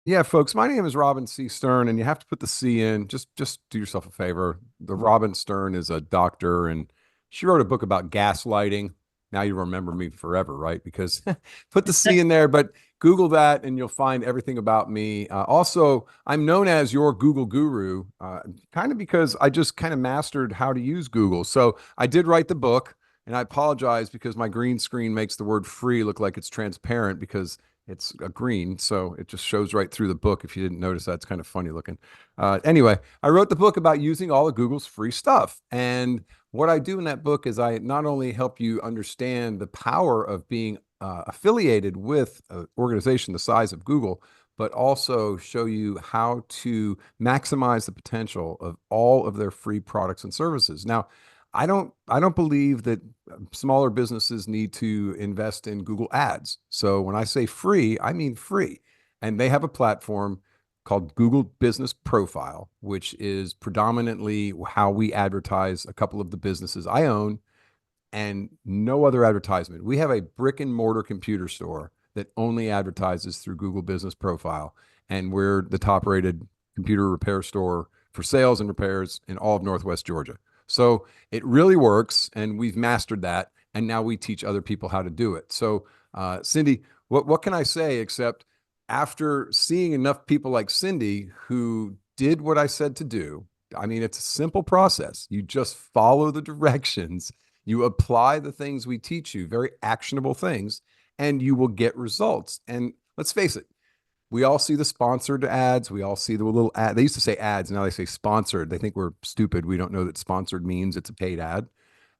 Yeah, folks, my name is Robin C. Stern, and you have to put the C in. Just do yourself a favor. The Robin Stern is a doctor, and she wrote a book about gaslighting. Now you remember me forever, right? Because put the C in there, but Google that, and you'll find everything about me. Also, I'm known as your Google guru, kind of because I just kind of mastered how to use Google. So I did write the book, and I apologize because my green screen makes the word free look like it's transparent because it's a green, so it just shows right through the book. If you didn't notice that, it's kind of funny looking. Anyway, I wrote the book about using all of Google's free stuff. And what I do in that book is I not only help you understand the power of being affiliated with an organization the size of Google, but also show you how to maximize the potential of all of their free products and services. Now, I don't believe that smaller businesses need to invest in Google Ads. So when I say free, I mean free. And they have a platform called Google Business Profile, which is predominantly how we advertise a couple of the businesses I own and no other advertisement. We have a brick and mortar computer store that only advertises through Google Business Profile. And we're the top rated computer repair store for sales and repairs in all of Northwest Georgia. So it really works, and we've mastered that. And now we teach other people how to do it. So, Cindy, what can I say except after seeing enough people like Cindy who did what I said to do? I mean, it's a simple process. You just follow the directions, you apply the things we teach you, very actionable things, and you will get results. And let's face it, we all see the sponsored ads. We all see the little ad. They used to say ads. Now they say sponsored. They think we're stupid. We don't know that sponsored means it's a paid ad.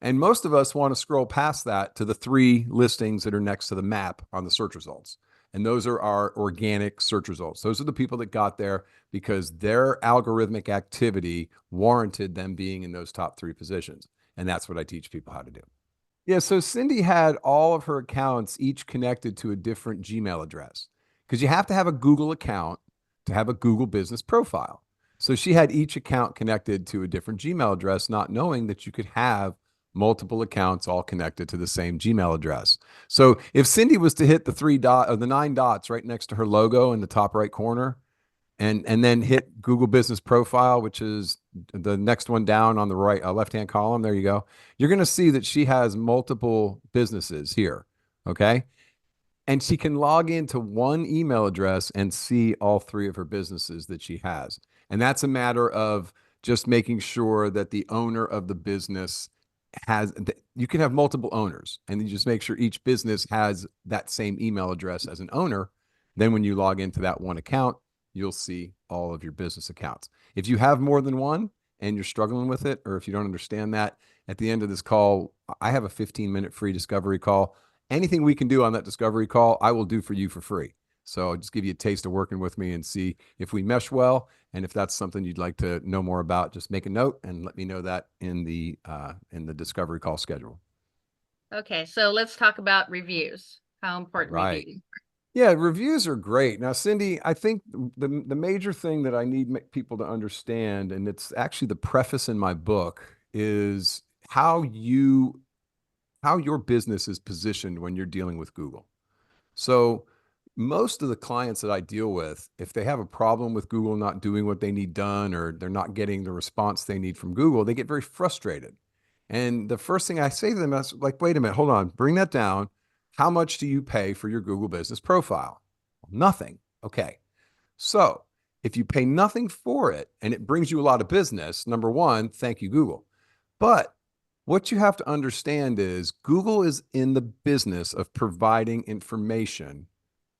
And most of us want to scroll past that to the three listings that are next to the map on the search results. And those are our organic search results. Those are the people that got there because their algorithmic activity warranted them being in those top three positions. And that's what I teach people how to do. Yeah, so Cindy had all of her accounts each connected to a different Gmail address because you have to have a Google account to have a Google business profile. So she had each account connected to a different Gmail address, not knowing that you could have multiple accounts all connected to the same Gmail address. So if Cindy was to hit the three dot or the nine dots right next to her logo in the top right corner, and then hit Google Business Profile, which is the next one down on the right left-hand column. There you go. You're going to see that she has multiple businesses here. Okay. And she can log into one email address and see all three of her businesses that she has. And that's a matter of just making sure that the owner of the business has, you can have multiple owners, and you just make sure each business has that same email address as an owner. Then when you log into that one account, you'll see all of your business accounts. If you have more than one and you're struggling with it, or if you don't understand that, at the end of this call, I have a 15-minute free discovery call. Anything we can do on that discovery call, I will do for you for free. So I'll just give you a taste of working with me and see if we mesh well. And if that's something you'd like to know more about, just make a note and let me know that in the discovery call schedule. Okay, so let's talk about reviews. How All important right. reviews. Yeah, reviews are great. Now, Cindy, I think the major thing that I need people to understand, and it's actually the preface in my book, is how your business is positioned when you're dealing with Google. So most of the clients that I deal with, if they have a problem with Google not doing what they need done or they're not getting the response they need from Google, they get very frustrated. And the first thing I say to them is like, wait a minute, hold on, bring that down. How much do you pay for your Google business profile? Nothing. Okay. So if you pay nothing for it and it brings you a lot of business, number one, thank you, Google. But what you have to understand is Google is in the business of providing information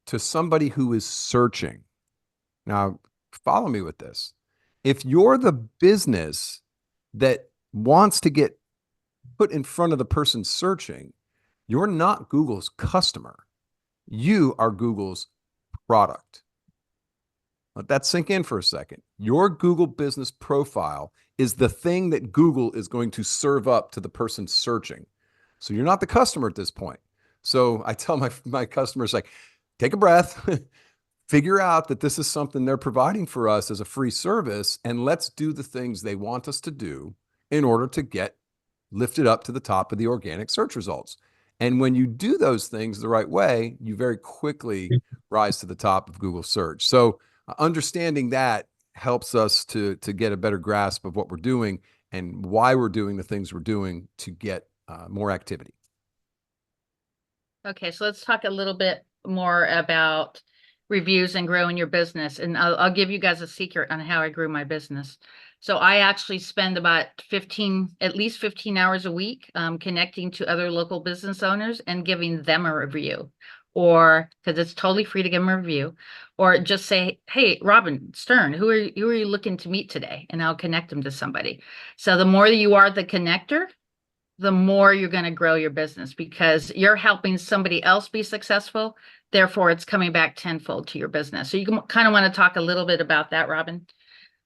to somebody who is searching. Now, follow me with this. If you're the business that wants to get put in front of the person searching, you're not Google's customer. You are Google's product. Let that sink in for a second. Your Google business profile is the thing that Google is going to serve up to the person searching. So you're not the customer at this point. So I tell my customers, like, take a breath, figure out that this is something they're providing for us as a free service, and let's do the things they want us to do in order to get lifted up to the top of the organic search results. And when you do those things the right way, you very quickly rise to the top of Google search. So Understanding that helps us to get a better grasp of what we're doing and why we're doing the things we're doing to get more activity. Okay, so let's talk a little bit more about reviews and growing your business. And I'll give you guys a secret on how I grew my business. So I actually spend about at least 15 hours a week, connecting to other local business owners and giving them a review. Or because it's totally free to give them a review, or just say, "Hey, Robin Stern, who are you looking to meet today?" And I'll connect them to somebody. So the more that you are the connector, the more you're going to grow your business because you're helping somebody else be successful. Therefore, it's coming back tenfold to your business. So you kind of want to talk a little bit about that, Robin.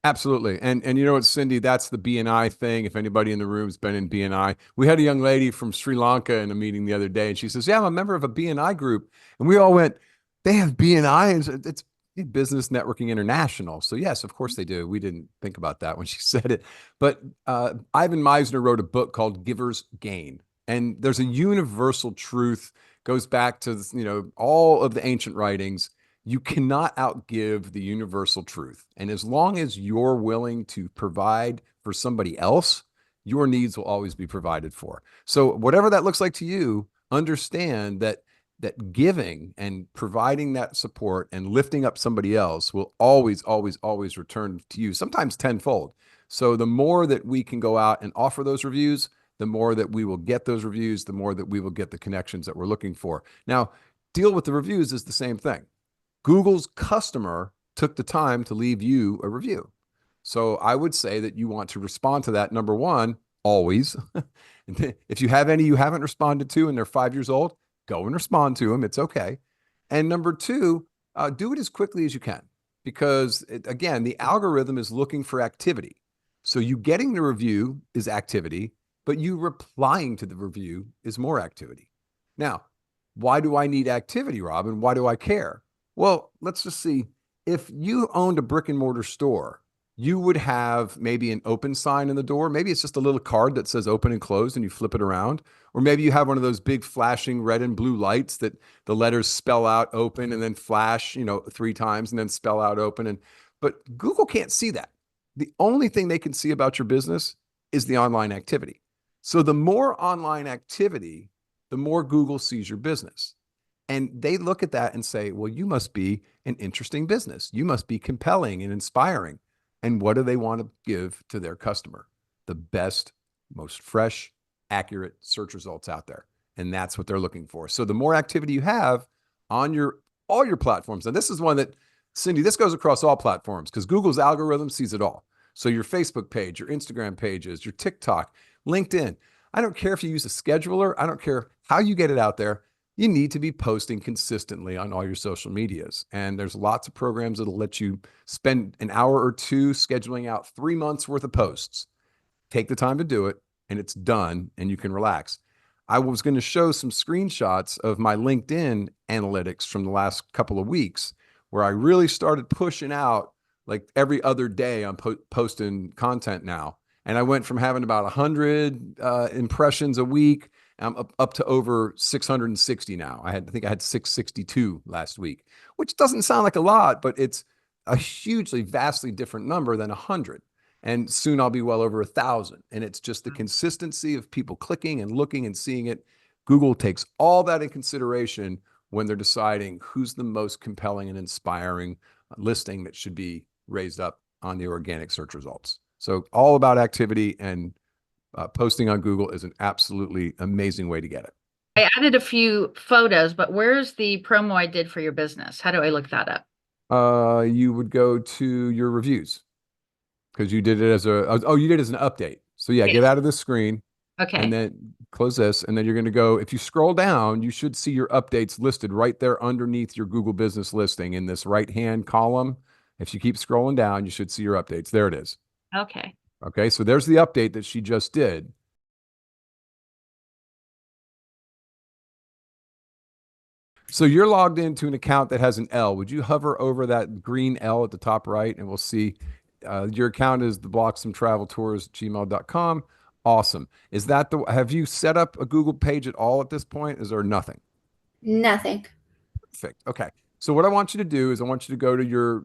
Absolutely. And you know what, Cindy, that's the BNI thing. If anybody in the room's been in BNI, we had a young lady from Sri Lanka in a meeting the other day, and she says, "Yeah, I'm a member of a BNI group." And we all went, "They have BNI?" And it's Business Networking International. So yes, of course they do. We didn't think about that when she said it. But Ivan Meisner wrote a book called Givers Gain. And there's a universal truth, goes back to, all of the ancient writings. You cannot outgive the universal truth. And as long as you're willing to provide for somebody else, your needs will always be provided for. So whatever that looks like to you, understand that giving and providing that support and lifting up somebody else will always, always, always return to you, sometimes tenfold. So the more that we can go out and offer those reviews, the more that we will get those reviews, the more that we will get the connections that we're looking for. Now, deal with the reviews is the same thing. Google's customer took the time to leave you a review. So I would say that you want to respond to that. Number one, always. If you have any you haven't responded to and they're 5 years old, go and respond to them. It's okay. And number two, do it as quickly as you can because, again, the algorithm is looking for activity. So you getting the review is activity, but you replying to the review is more activity. Now, why do I need activity, Robin? Why do I care? Well, let's just see. If you owned a brick and mortar store, you would have maybe an open sign in the door. Maybe it's just a little card that says open and closed and you flip it around. Or maybe you have one of those big flashing red and blue lights that the letters spell out open and then flash, 3 times and then spell out open. But Google can't see that. The only thing they can see about your business is the online activity. So the more online activity, the more Google sees your business. And they look at that and say, well, you must be an interesting business. You must be compelling and inspiring. And what do they want to give to their customer? The best, most fresh, accurate search results out there. And that's what they're looking for. So the more activity you have on all your platforms, and this is one that, Cindy, this goes across all platforms because Google's algorithm sees it all. So your Facebook page, your Instagram pages, your TikTok, LinkedIn. I don't care if you use a scheduler. I don't care how you get it out there. You need to be posting consistently on all your social medias. And there's lots of programs that'll let you spend an hour or two scheduling out 3 months worth of posts. Take the time to do it and it's done and you can relax. I was going to show some screenshots of my LinkedIn analytics from the last couple of weeks where I really started pushing out like every other day. I'm posting content now. And I went from having about 100 impressions a week. I'm up to over 660 now. I think I had 662 last week, which doesn't sound like a lot, but it's a hugely, vastly different number than 100. And soon I'll be well over 1,000. And it's just the consistency of people clicking and looking and seeing it. Google takes all that in consideration when they're deciding who's the most compelling and inspiring listing that should be raised up on the organic search results. So all about activity, and posting on Google is an absolutely amazing way to get it. I added a few photos, but where's the promo I did for your business? How do I look that up? You would go to your reviews because you did it as you did it as an update. So yeah, get out of the screen and Okay. then close this. And then you're going to go, if you scroll down, you should see your updates listed right there underneath your Google business listing in this right-hand column. If you keep scrolling down, you should see your updates. There it is. Okay. Okay. So there's the update that she just did. So you're logged into an account that has an L. Would you hover over that green L at the top right and we'll see your account is the bloxamtraveltours@gmail.com. Awesome. Have you set up a Google page at all at this point? Is there nothing? Nothing. Perfect. Okay. So what I want you to do is I want you to go to your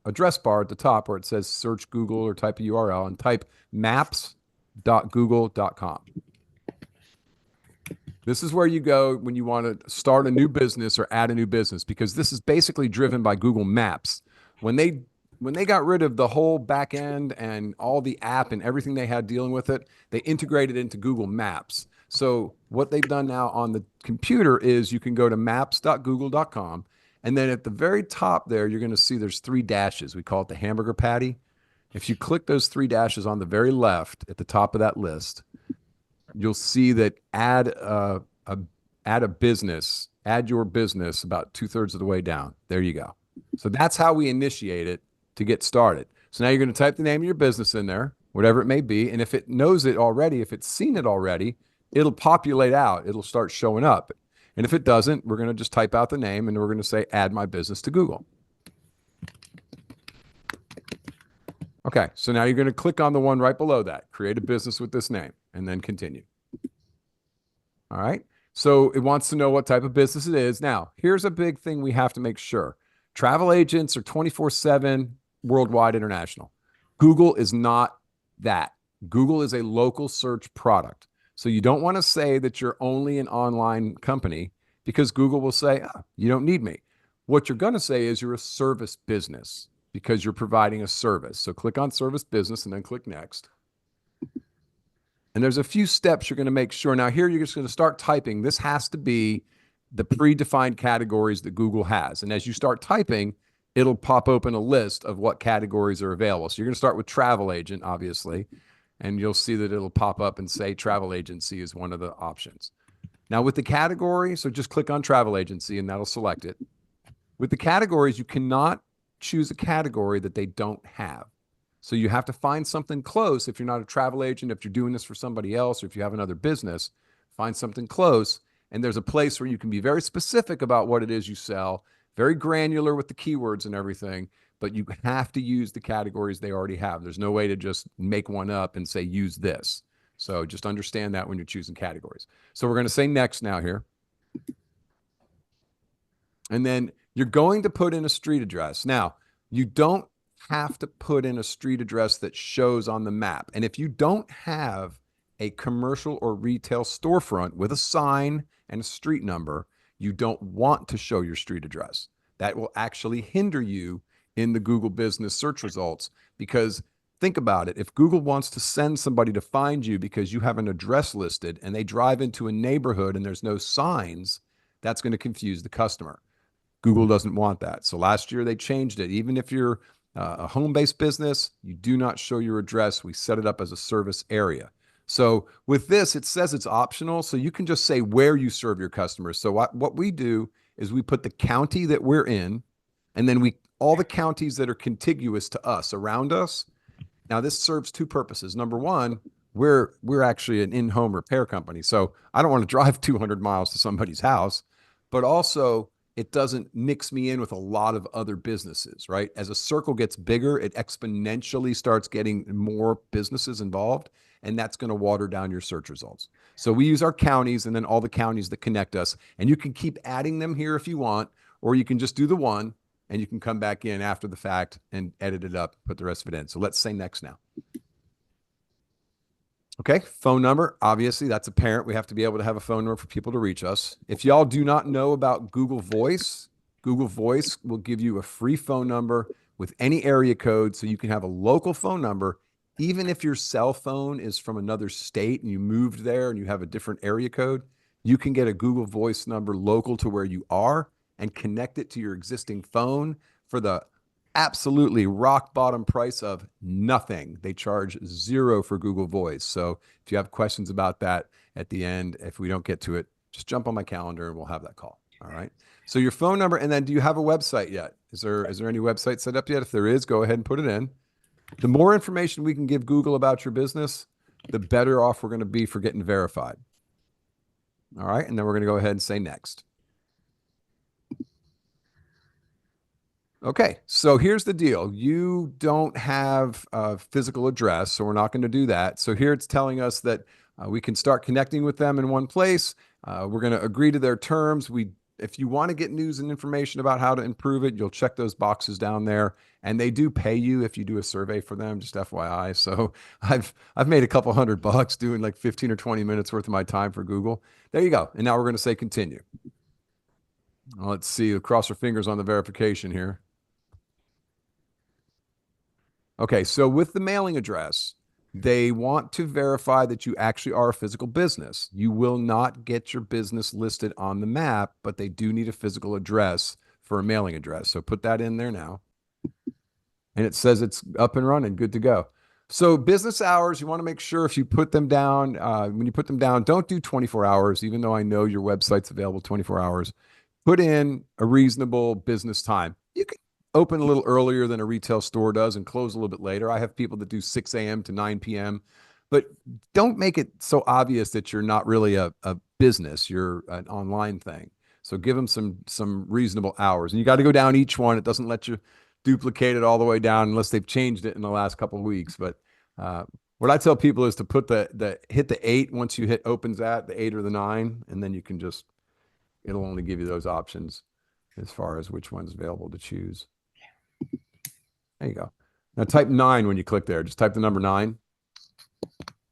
address bar at the top where it says search Google or type a URL and type maps.google.com. This is where you go when you want to start a new business or add a new business, because this is basically driven by Google Maps. When they got rid of the whole back end and all the app and everything they had dealing with it, they integrated into Google Maps. So what they've done now on the computer is you can go to maps.google.com, and then at the very top there, you're going to see there's 3 dashes. We call it the hamburger patty. If you click those 3 dashes on the very left at the top of that list, you'll see that add a business, add your business about 2/3 of the way down. There you go. So that's how we initiate it to get started. So now you're going to type the name of your business in there, whatever it may be. And if it knows it already, if it's seen it already, it'll populate out. It'll start showing up. And if it doesn't, we're going to just type out the name and we're going to say, add my business to Google. Okay, so now you're going to click on the one right below that, create a business with this name, and then continue. All right, so it wants to know what type of business it is. Now, here's a big thing we have to make sure. Travel agents are 24/7 worldwide international. Google is not that. Google is a local search product. So you don't want to say that you're only an online company, because Google will say, oh, you don't need me. What you're going to say is you're a service business, because you're providing a service. So click on service business and then click next. And there's a few steps you're going to make sure. Now here, you're just going to start typing. This has to be the predefined categories that Google has. And as you start typing, it'll pop open a list of what categories are available. So you're going to start with travel agent, obviously, and you'll see that it'll pop up and say travel agency is one of the options. Now with the category, so just click on travel agency and that'll select it. With the categories, you cannot choose a category that they don't have. So you have to find something close. If you're not a travel agent, if you're doing this for somebody else, or if you have another business, find something close. And there's a place where you can be very specific about what it is you sell, very granular with the keywords and everything, but you have to use the categories they already have. There's no way to just make one up and say, use this. So just understand that when you're choosing categories. So we're going to say next now here. And then you're going to put in a street address. Now, you don't have to put in a street address that shows on the map. And if you don't have a commercial or retail storefront with a sign and a street number, you don't want to show your street address. That will actually hinder you in the Google business search results, because think about it. If Google wants to send somebody to find you because you have an address listed and they drive into a neighborhood and there's no signs, that's going to confuse the customer. Google doesn't want that. So last year they changed it. Even if you're a home-based business, you do not show your address. We set it up as a service area. So with this, it says it's optional. So you can just say where you serve your customers. So what we do is we put the county that we're in, and then all the counties that are contiguous to us, around us. Now this serves 2 purposes. Number one, we're actually an in-home repair company. So I don't want to drive 200 miles to somebody's house, but also it doesn't mix me in with a lot of other businesses, right? As a circle gets bigger, it exponentially starts getting more businesses involved, and that's going to water down your search results. So we use our counties and then all the counties that connect us, and you can keep adding them here if you want, or you can just do the one and you can come back in after the fact and edit it up, put the rest of it in. So let's say next now. Okay, phone number, obviously that's apparent. We have to be able to have a phone number for people to reach us. If y'all do not know about Google Voice will give you a free phone number with any area code, so you can have a local phone number. Even if your cell phone is from another state and you moved there and you have a different area code, you can get a Google Voice number local to where you are and connect it to your existing phone for the absolutely rock bottom price of nothing. They charge $0 for Google Voice. So if you have questions about that at the end, if we don't get to it, just jump on my calendar and we'll have that call. All right. So your phone number, and then do you have a website yet? Is there any website set up yet? If there is, go ahead and put it in. The more information we can give Google about your business, the better off we're going to be for getting verified. All right. And then we're going to go ahead and say next. Okay, so here's the deal. You don't have a physical address, so we're not going to do that. So here it's telling us that we can start connecting with them in one place. We're going to agree to their terms. We if you want to get news and information about how to improve it, you'll check those boxes down there. And they do pay you if you do a survey for them, just FYI. So I've made a couple $100 doing like 15 or 20 minutes worth of my time for Google. There you go. And now we're going to say continue. Well, let's see. We'll cross our fingers on the verification here. Okay, so with the mailing address, they want to verify that you actually are a physical business. You will not get your business listed on the map, but they do need a physical address for a mailing address. So put that in there now. And it says it's up and running, good to go. So business hours, you want to make sure if you put them down, when you put them down, don't do 24 hours, even though I know your website's available 24 hours. Put in a reasonable business time. You can open a little earlier than a retail store does and close a little bit later. I have people that do 6 a.m. to 9 p.m., but don't make it so obvious that you're not really a business. You're an online thing. So give them some reasonable hours. And you got to go down each one. It doesn't let you duplicate it all the way down unless they've changed it in the last couple of weeks. But what I tell people is to put hit the 8 once you hit opens at the 8 or the 9, and then you can just, it'll only give you those options as far as which one's available to choose. There you go. Now type 9 when you click there. Just type the number 9.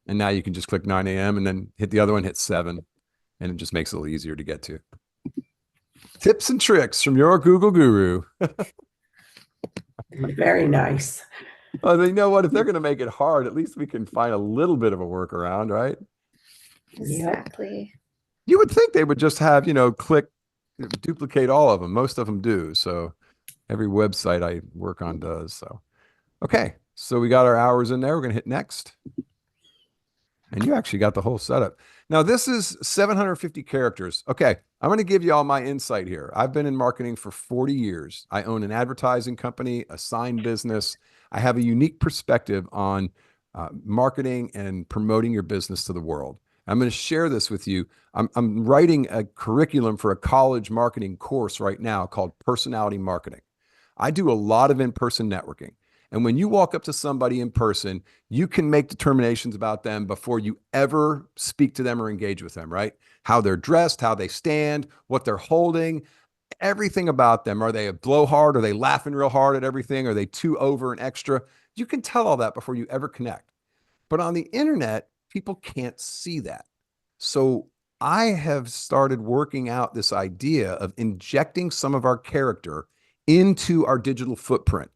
And now you can just click 9 a.m. and then hit the other one, hit 7. And it just makes it a little easier to get to. Tips and tricks from your Google guru. Very nice. Well, you know what? If they're going to make it hard, at least we can find a little bit of a workaround, right? Exactly. You would think they would just have, click, duplicate all of them. Most of them do. So every website I work on does. So, okay. So we got our hours in there. We're going to hit next. And you actually got the whole setup. Now this is 750 characters. Okay. I'm going to give you all my insight here. I've been in marketing for 40 years. I own an advertising company, a sign business. I have a unique perspective on marketing and promoting your business to the world. I'm going to share this with you. I'm writing a curriculum for a college marketing course right now called Personality Marketing. I do a lot of in-person networking. And when you walk up to somebody in person, you can make determinations about them before you ever speak to them or engage with them, right? How they're dressed, how they stand, what they're holding, everything about them. Are they a blowhard? Are they laughing real hard at everything? Are they too over and extra? You can tell all that before you ever connect. But on the internet, people can't see that. So I have started working out this idea of injecting some of our character into our digital footprint.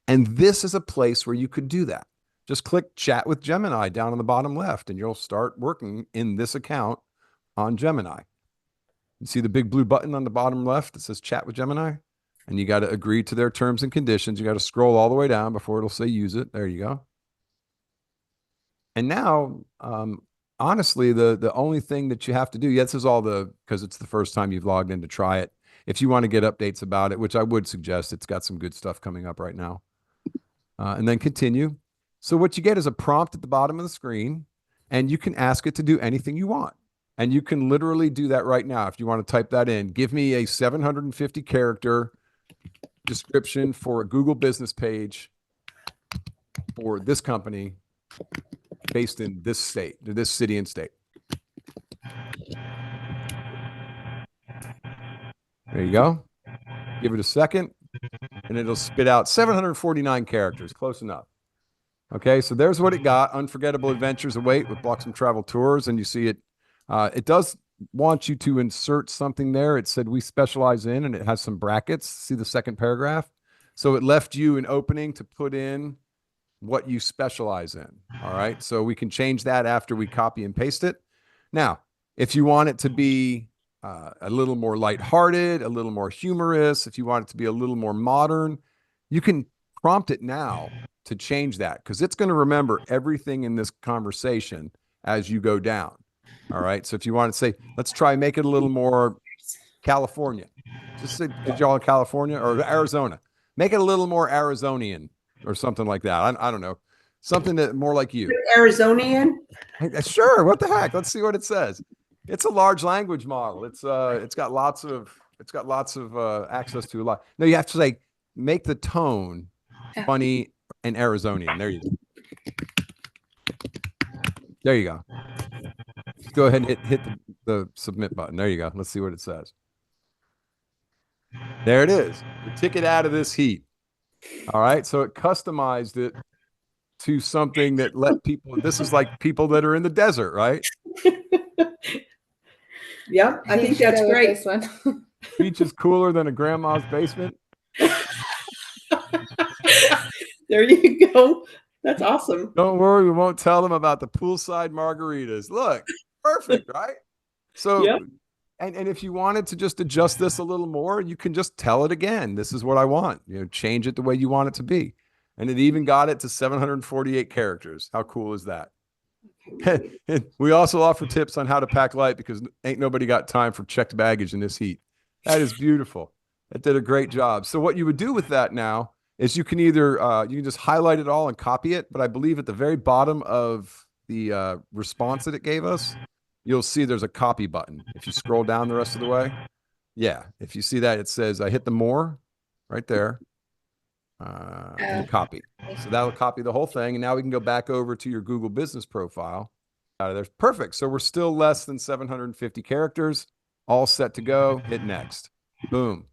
And this is a place where you could do that. Just click Chat with Gemini down on the bottom left, and you'll start working in this account on Gemini. You see the big blue button on the bottom left that says Chat with Gemini? And you got to agree to their terms and conditions. You got to scroll all the way down before it'll say use it. There you go. And now, honestly, the only thing that you have to do, this is all because it's the first time you've logged in to try it. If you want to get updates about it, which I would suggest, it's got some good stuff coming up right now. And then continue. So what you get is a prompt at the bottom of the screen, and you can ask it to do anything you want. And you can literally do that right now. If you want to type that in, give me a 750 character description for a Google business page for this company based in this state, this city and state. There you go. Give it a second, and it'll spit out 749 characters. Close enough. Okay, so there's what it got. Unforgettable adventures await with Bloxham Travel Tours, and you see it. It does want you to insert something there. It said we specialize in, and it has some brackets. See the second paragraph? So it left you an opening to put in what you specialize in. All right, so we can change that after we copy and paste it. Now, if you want it to be a little more lighthearted, a little more humorous, if you want it to be a little more modern, you can prompt it now to change that, because it's going to remember everything in this conversation as you go down. All right. So if you want to say, let's try make it a little more California. Just say, did y'all in California or Arizona? Make it a little more Arizonian or something like that. I don't know. Something that more like you. Arizonian? Sure. What the heck? Let's see what it says. It's a large language model. It's got lots of access to a lot. No, you have to say, make the tone funny and Arizonian. There you go. There you go. Go ahead and hit the submit button. There you go. Let's see what it says. There it is. The ticket out of this heat. All right. So it customized it to something that let people, this is like people that are in the desert, right? Yep, I think you should that's go with great. this one. Beach is cooler than a grandma's basement. There you go. That's awesome. Don't worry, we won't tell them about the poolside margaritas. Look, perfect, right? So, Yep. and if you wanted to just adjust this a little more, you can just tell it again. This is what I want. Change it the way you want it to be. And it even got it to 748 characters. How cool is that? And we also offer tips on how to pack light because ain't nobody got time for checked baggage in this heat. That is beautiful. It did a great job. So what you would do with that now is you can either you can just highlight it all and copy it, but I believe at the very bottom of the response that it gave us, you'll see there's a copy button. If you scroll down the rest of the way, yeah, if you see that, it says I hit the more right there. And copy. So that'll copy the whole thing. And now we can go back over to your Google business profile. Out of there. Perfect. So we're still less than 750 characters, all set to go. Hit next. Boom.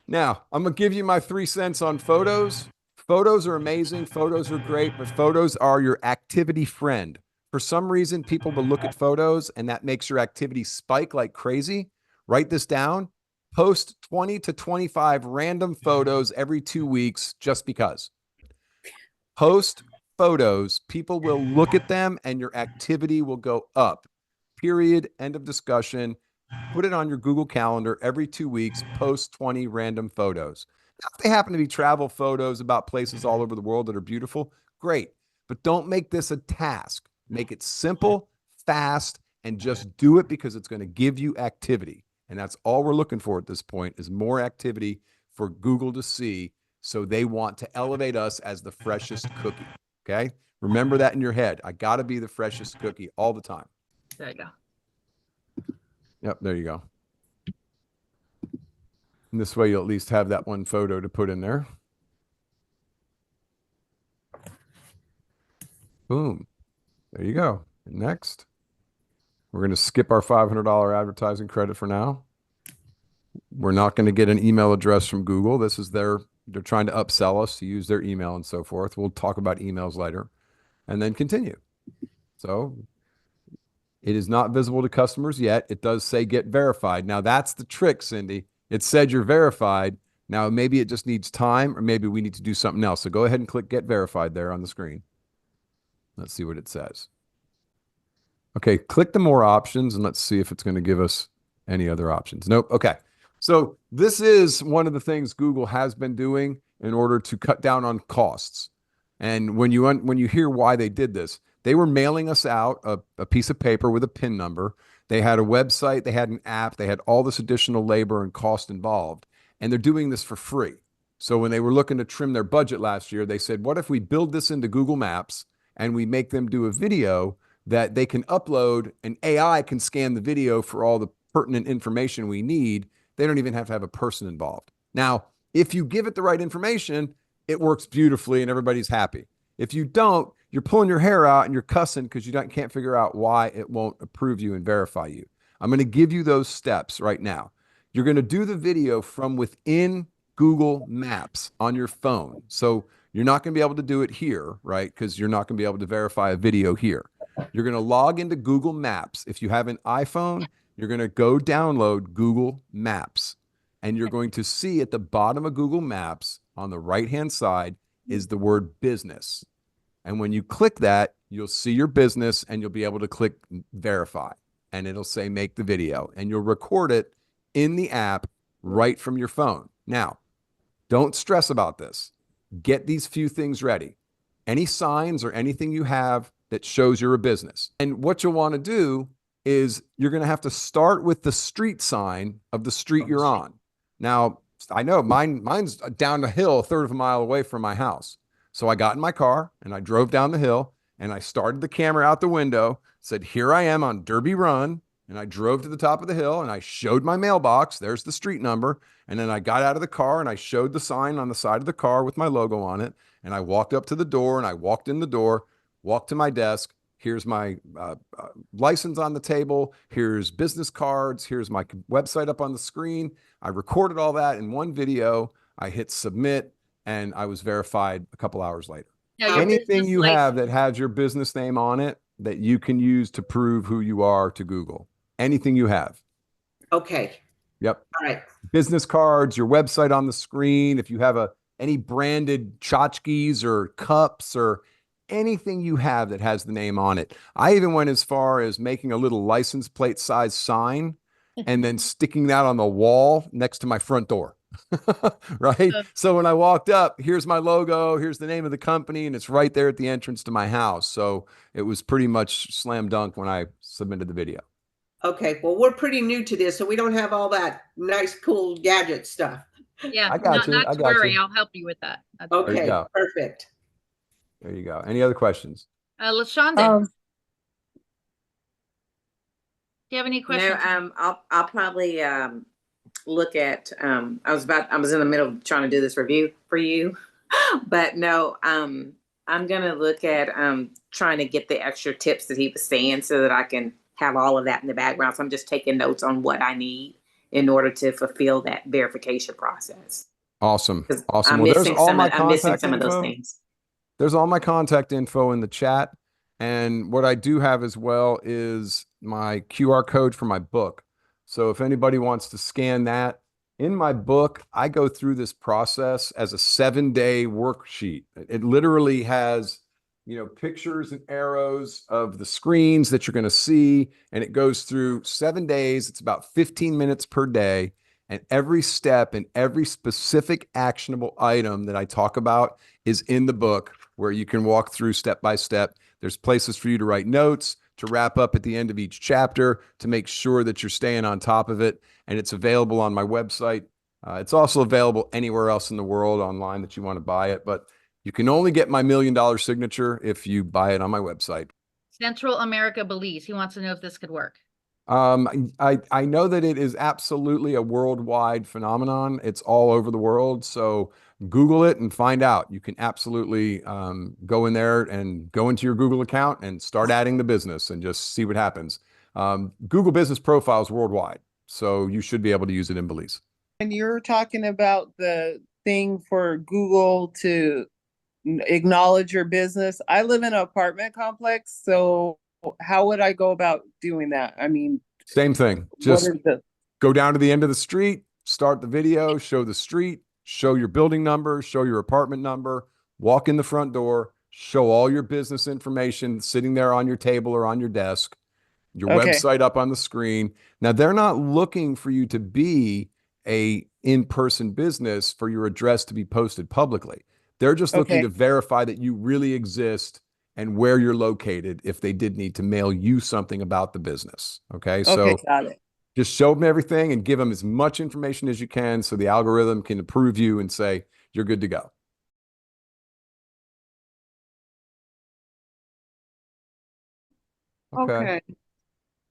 Now I'm going to give you my 3 cents on photos. Photos are amazing. Photos are great, but photos are your activity friend. For some reason, people will look at photos and that makes your activity spike like crazy. Write this down. Post 20 to 25 random photos every 2 weeks just because. Post photos, people will look at them and your activity will go up. Period. End of discussion. Put it on your Google Calendar every 2 weeks. Post 20 random photos. Now, if they happen to be travel photos about places all over the world that are beautiful, great. But don't make this a task. Make it simple, fast, and just do it because it's going to give you activity. And that's all we're looking for at this point is more activity for Google to see. So they want to elevate us as the freshest cookie. Okay. Remember that in your head. I got to be the freshest cookie all the time. There you go. Yep. There you go. And this way you'll at least have that one photo to put in there. Boom. There you go. Next. We're going to skip our $500 advertising credit for now. We're not going to get an email address from Google. This is they're trying to upsell us to use their email and so forth. We'll talk about emails later and then continue. So it is not visible to customers yet. It does say get verified. Now that's the trick, Cindy. It said you're verified. Now maybe it just needs time or maybe we need to do something else. So go ahead and click get verified there on the screen. Let's see what it says. Okay, click the more options and let's see if it's going to give us any other options. Nope. Okay. So this is one of the things Google has been doing in order to cut down on costs. And when you hear why they did this, they were mailing us out a piece of paper with a PIN number. They had a website, they had an app, they had all this additional labor and cost involved. And they're doing this for free. So when they were looking to trim their budget last year, they said, what if we build this into Google Maps and we make them do a video that they can upload and AI can scan the video for all the pertinent information we need. They don't even have to have a person involved. Now, if you give it the right information, it works beautifully and everybody's happy. If you don't, you're pulling your hair out and you're cussing because you can't figure out why it won't approve you and verify you. I'm going to give you those steps right now. You're going to do the video from within Google Maps on your phone. So you're not going to be able to do it here, right? Because you're not going to be able to verify a video here. You're going to log into Google Maps. If you have an iPhone, you're going to go download Google Maps. And you're going to see at the bottom of Google Maps on the right-hand side is the word business. And when you click that, you'll see your business and you'll be able to click verify. And it'll say make the video. And you'll record it in the app right from your phone. Now, don't stress about this. Get these few things ready. Any signs or anything you have that shows you're a business. And what you'll want to do is you're going to have to start with the street sign of the street you're on. Now, I know mine's down the hill, a third of a mile away from my house. So I got in my car and I drove down the hill and I started the camera out the window, said, here I am on Derby Run. And I drove to the top of the hill and I showed my mailbox. There's the street number. And then I got out of the car and I showed the sign on the side of the car with my logo on it. And I walked up to the door and I walked in the door, walked to my desk, Here's my license on the table. Here's business cards. Here's my website up on the screen. I recorded all that in one video. I hit submit, and I was verified a couple hours later. Now, your Anything business you have that license- has your business name on it that you can use to prove who you are to Google. Anything you have. Okay. Yep. All right. Business cards, your website on the screen. If you have any branded tchotchkes or cups or anything you have that has the name on it. I even went as far as making a little license plate size sign and then sticking that on the wall next to my front door. Right? So when I walked up, here's my logo, here's the name of the company, and it's right there at the entrance to my house. So it was pretty much slam dunk when I submitted the video. Okay. Well, we're pretty new to this, so we don't have all that nice, cool gadget stuff. Yeah, I got you. not I to got worry. you. I'll help you with that. That's you Okay. go. Perfect. There you go. Any other questions? LaShonda, do you have any No, questions? I'll probably look at I was in the middle of trying to do this review for you, but no, I'm gonna look at trying to get the extra tips that he was saying so that I can have all of that in the background. So I'm just taking notes on what I need in order to fulfill that verification process. Awesome. 'Cause Awesome. I'm Well, there's missing all some my of, I'm missing contact some of those info. things. There's all my contact info in the chat. And what I do have as well is my QR code for my book. So if anybody wants to scan that, in my book, I go through this process as a 7-day worksheet. It literally has, pictures and arrows of the screens that you're going to see. And it goes through 7 days. It's about 15 minutes per day. And every step and every specific actionable item that I talk about is in the book, where you can walk through step by step. There's places for you to write notes, to wrap up at the end of each chapter, to make sure that you're staying on top of it. And it's available on my website. It's also available anywhere else in the world online that you want to buy it. But you can only get my $1 million signature if you buy it on my website. Central America Belize. He wants to know if this could work. I know that it is absolutely a worldwide phenomenon. It's all over the world. So Google it and find out. You can absolutely go in there and go into your Google account and start adding the business and just see what happens. Google Business Profiles worldwide. So you should be able to use it in Belize. And you're talking about the thing for Google to acknowledge your business. I live in an apartment complex, so how would I go about doing that? I mean, same thing. what Just is the go down to the end of the street, start the video, show the street, show your building number, show your apartment number, walk in the front door, show all your business information sitting there on your table or on your desk, your Okay. website up on the screen. Now, they're not looking for you to be a in-person business for your address to be posted publicly. They're just looking Okay. to verify that you really exist and where you're located if they did need to mail you something about the business. Okay. So Okay, got it. just show them everything and give them as much information as you can so the algorithm can approve you and say, you're good to go. Okay.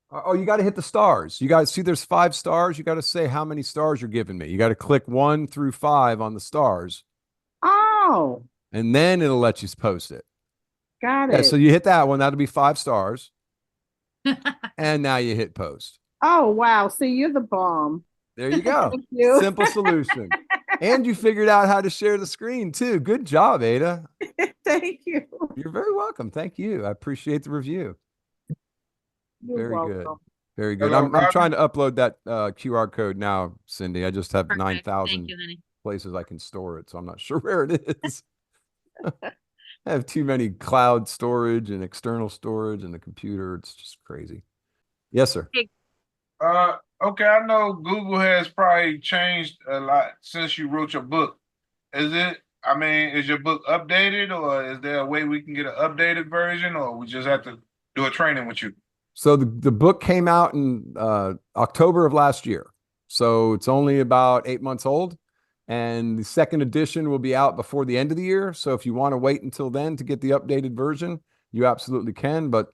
Oh, you got to hit the stars. You guys see there's 5 stars. You got to say how many stars you're giving me. You got to click 1 through 5 on the stars, Oh, and then it'll let you post it. got Yeah, it. so you hit that one. That'll be 5 stars. And now you hit post. Oh, wow. So you're the bomb. There you go. Thank you. Simple solution. And you figured out how to share the screen too. Good job, Ada. Thank you. You're very welcome. Thank you. I appreciate the review. You're Very welcome. good. Very good. Hello, I'm Robin. trying to upload that QR code now, Cindy. I just have Perfect. 9,000 Thank you, honey. places I can store it, so I'm not sure where it is. I have too many cloud storage and external storage in the computer. It's just crazy. Yes, sir. Okay, I know Google has probably changed a lot since you wrote your book. Is your book updated, or is there a way we can get an updated version, or we just have to do a training with you? So the book came out in October of last year. So it's only about 8 months old. And the second edition will be out before the end of the year. So if you want to wait until then to get the updated version, you absolutely can. But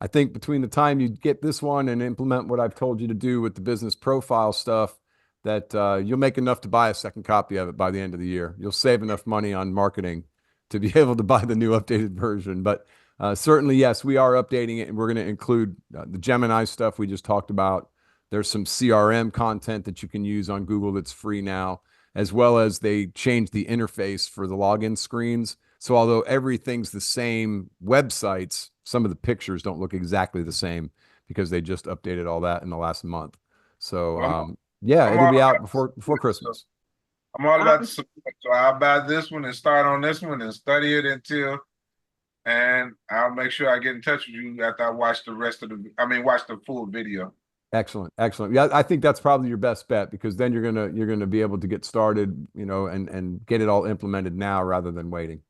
I think between the time you get this one and implement what I've told you to do with the business profile stuff, that you'll make enough to buy a second copy of it by the end of the year. You'll save enough money on marketing to be able to buy the new updated version. But Certainly, yes, we are updating it, and we're going to include the Gemini stuff we just talked about. There's some CRM content that you can use on Google that's free now, as well as they changed the interface for the login screens. So although everything's the same websites, some of the pictures don't look exactly the same because they just updated all that in the last month. So yeah, I'm it'll be all out about before Christmas. I'm all about the support, so I'll buy this one and start on this one and study it until, and I'll make sure I get in touch with you after I watch the rest of watch the full video. Excellent, excellent. Yeah, I think that's probably your best bet because then you're gonna be able to get started, you know, and get it all implemented now rather than waiting.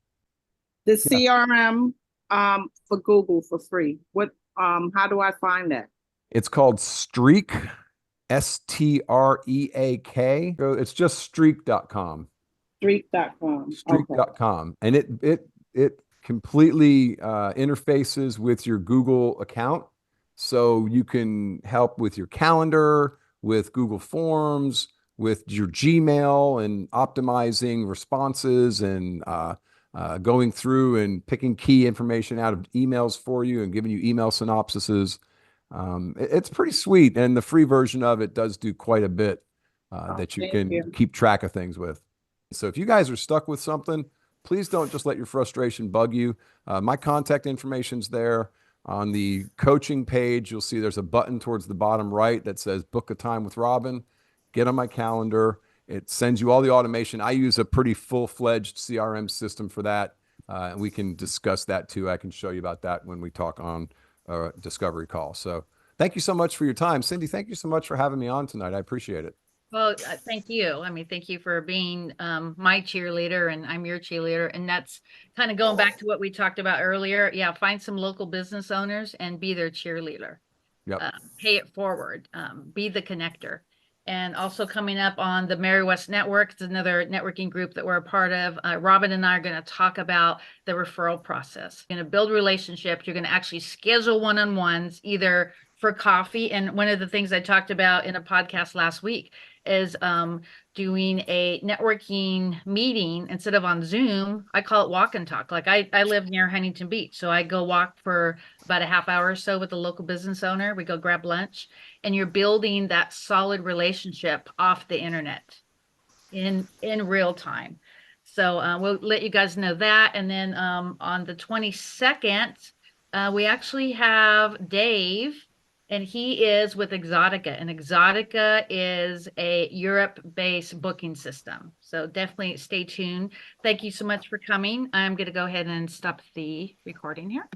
The CRM for Google for free. What how do I find that? It's called Streak, Streak. It's just streak.com. Streak.com. Streak.com. And it completely interfaces with your Google account. So you can help with your calendar, with Google Forms, with your Gmail, and optimizing responses and going through and picking key information out of emails for you and giving you email synopsises. It's pretty sweet, and the free version of it does do quite a bit that you can keep track of things with. So if you guys are stuck with something, please don't just let your frustration bug you. My contact information's there. On the coaching page, you'll see there's a button towards the bottom right that says book a time with Robin. Get on my calendar. It sends you all the automation. I use a pretty full-fledged CRM system for that. And we can discuss that too. I can show you about that when we talk on a discovery call. So thank you so much for your time. Cindy, thank you so much for having me on tonight. I appreciate it. Well, thank you. I mean, thank you for being my cheerleader, and I'm your cheerleader. And that's kind of going back to what we talked about earlier. Yeah, find some local business owners and be their cheerleader. Yep. Pay it forward. Be the connector. And also coming up on the Mary West Network, it's another networking group that we're a part of. Robin and I are going to talk about the referral process. You're going to build relationships. You're going to actually schedule one-on-ones, either for coffee. And one of the things I talked about in a podcast last week is doing a networking meeting instead of on Zoom. I call it walk and talk. Like I live near Huntington Beach, so I go walk for about a half hour or so with a local business owner. We go grab lunch, and you're building that solid relationship off the internet in real time. So we'll let you guys know that. And then on the 22nd, we actually have Dave. And he is with Exotica, and Exotica is a Europe-based booking system. So definitely stay tuned. Thank you so much for coming. I'm going to go ahead and stop the recording here.